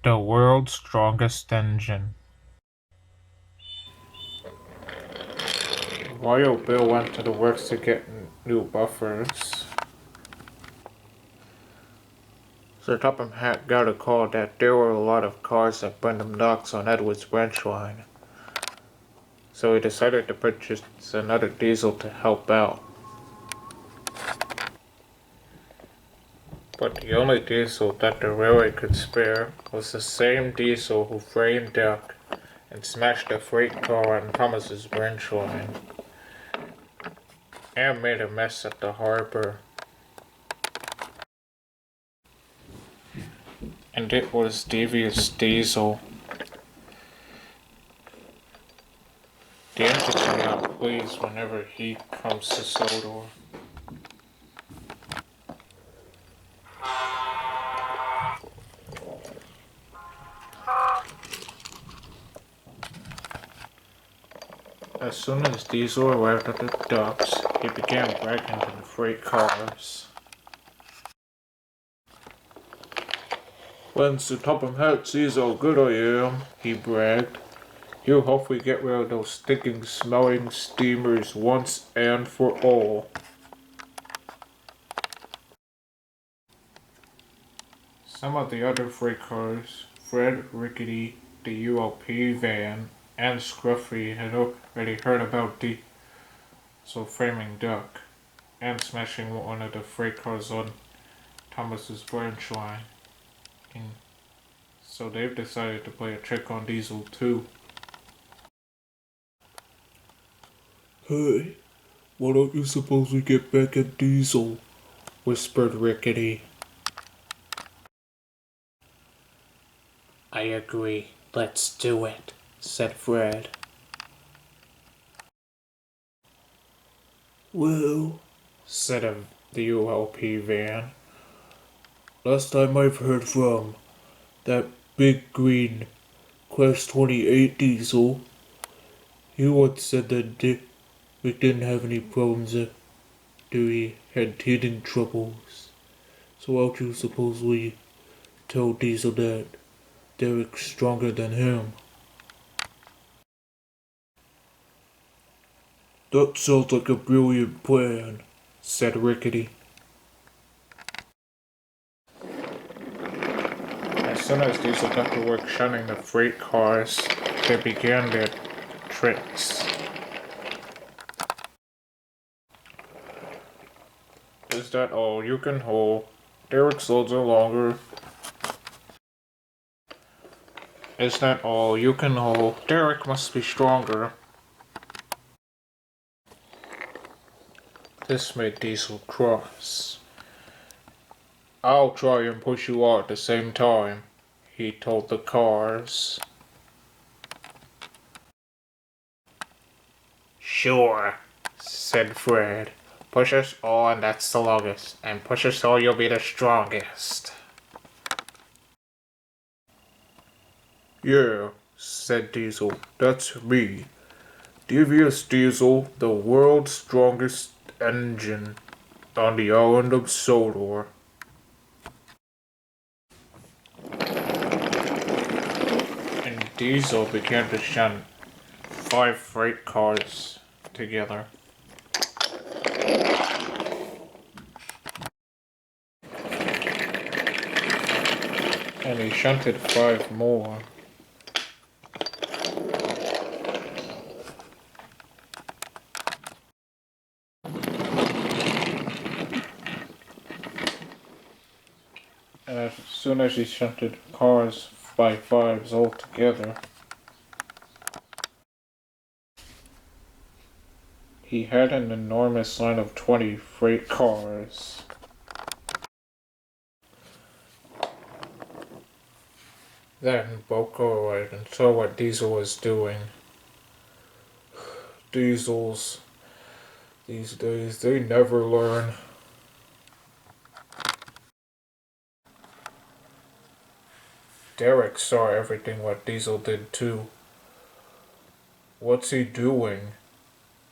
The world's strongest engine. While Bill went to the works to get new buffers, Sir Topham Hatt got a call that there were a lot of cars at Brendam Docks on Edward's branch line, so he decided to purchase another diesel to help out. But the only diesel that the railway could spare was the same diesel who framed Duck and smashed a freight car on Thomas's branch line, and made a mess at the harbor. And it was Devious Diesel. The engine's not pleased whenever he comes to Sodor. As soon as Diesel arrived at the docks, he began bragging to the freight cars. When Sir Topham Hatt sees how good I am, he bragged, he'll hopefully get rid of those stinking smelling steamers once and for all. Some of the other freight cars, Fred, Rickety, the ULP van, and Scruffy had already heard about Diesel framing Duck and smashing one of the freight cars on Thomas's branch line. So they've decided to play a trick on Diesel too. Hey, why don't you suppose we get back at Diesel? Whispered Rickety. I agree, let's do it, said Fred. Well, said the ULP van, last time I've heard from that big green Quest 28 diesel, he once said that we didn't have any problems after he had teething troubles. So how do you suppose we tell Diesel that Derek's stronger than him? That sounds like a brilliant plan, said Rickety. As soon as Diesel got to work shunning the freight cars, they began their tricks. Is that all you can hold? Derek's loads are longer. Is that all you can hold? Derek must be stronger. This made Diesel cross. I'll try and push you out at the same time, he told the cars. Sure, said Fred. Push us all and that's the longest, and push us all you'll be the strongest. Yeah, said Diesel, that's me. Devious Diesel, the world's strongest engine on the island of Sodor. And Diesel began to shunt 5 freight cars together. And he shunted 5 more. And as soon as he shunted cars by 5s altogether, he had an enormous line of 20 freight cars. Then Boko arrived and saw what Diesel was doing. Diesels, these days, they never learn. Derek saw everything what Diesel did too. What's he doing?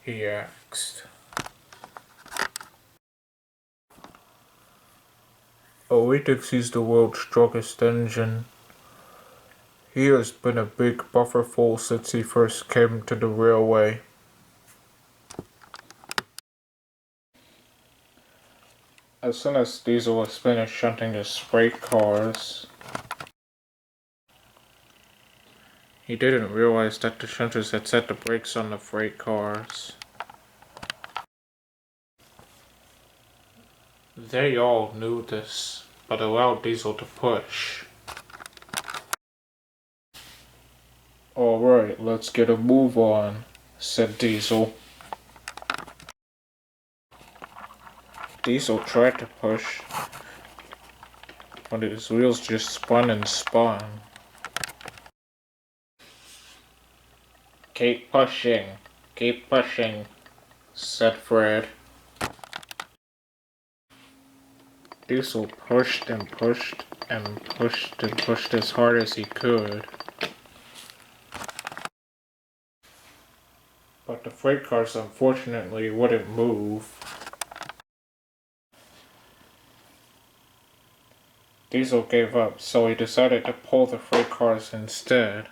He asked. Oh, he thinks he's the world's strongest engine. He has been a big buffer fool since he first came to the railway. As soon as Diesel was finished shunting his freight cars, he didn't realize that the shunters had set the brakes on the freight cars. They all knew this, but allowed Diesel to push. "Alright, let's get a move on," said Diesel. Diesel tried to push, but his wheels just spun and spun. Keep pushing, said Fred. Diesel pushed and pushed and pushed and pushed as hard as he could. But the freight cars unfortunately wouldn't move. Diesel gave up, so he decided to pull the freight cars instead.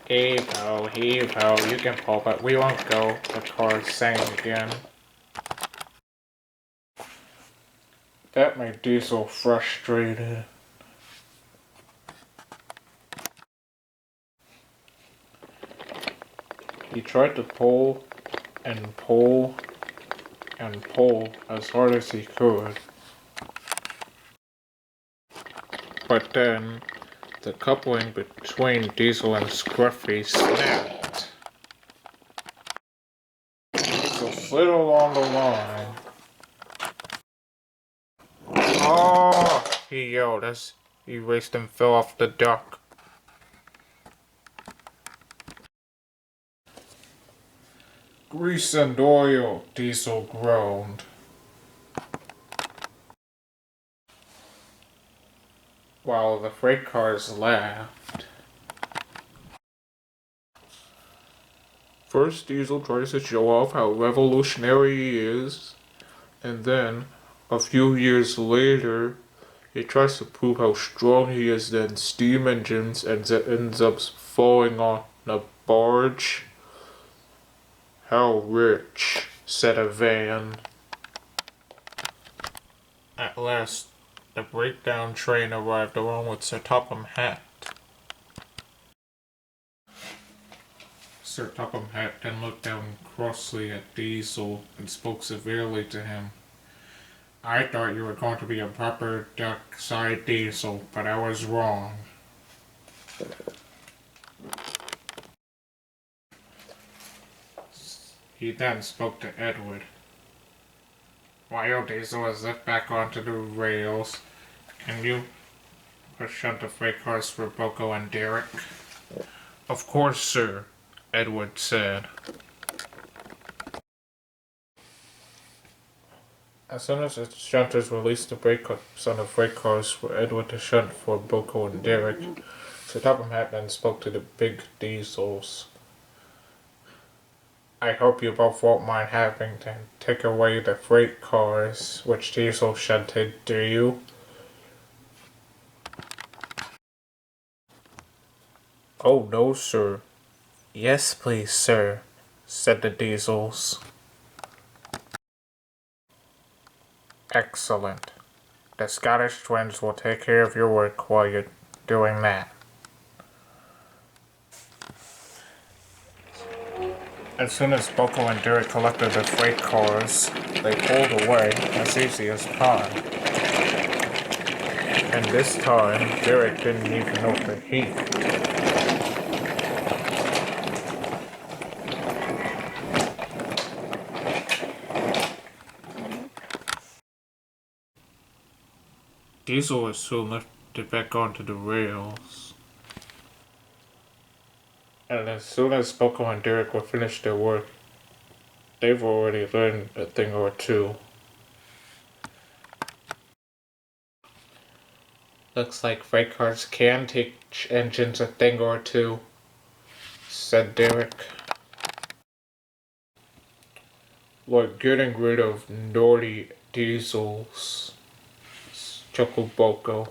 Heave ho, you can pull, but we won't go, the cars sang again. That made Diesel frustrated. He tried to pull and pull and pull as hard as he could. But then, the coupling between Diesel and Scruffy snapped. Diesel slid along the line. "Oh!" he yelled as he raced and fell off the dock. "Grease and oil," Diesel groaned. While the freight cars laughed. First, Diesel tries to show off how revolutionary he is, and then, a few years later, he tries to prove how strong he is than steam engines and ends up falling on a barge. "How rich," said a van. At last, the breakdown train arrived along with Sir Topham Hatt. Sir Topham Hatt then looked down crossly at Diesel and spoke severely to him. "I thought you were going to be a proper Dockside Diesel, but I was wrong." He then spoke to Edward. "While Diesel is left back onto the rails, can you push on the freight cars for Boko and Derek?" "Of course, sir," Edward said. As soon as the shunters released the brakes on the freight cars for Edward to shunt for Boko and Derek, Sir Topham Hatt then spoke to the big Diesels. "I hope you both won't mind having to take away the freight cars which Diesel shunted, do you?" "Oh no, sir." "Yes, please, sir," said the Diesels. "Excellent. The Scottish twins will take care of your work while you're doing that." As soon as Boko and Derek collected the freight cars, they pulled away as easy as pie. And this time, Derek didn't even know the heat. Diesel was soon lifted back onto the rails. And as soon as Boko and Derek were finished their work, they've already learned a thing or two. "Looks like freight cars can teach engines a thing or two," said Derek. like getting rid of naughty diesels, chuckled Boko.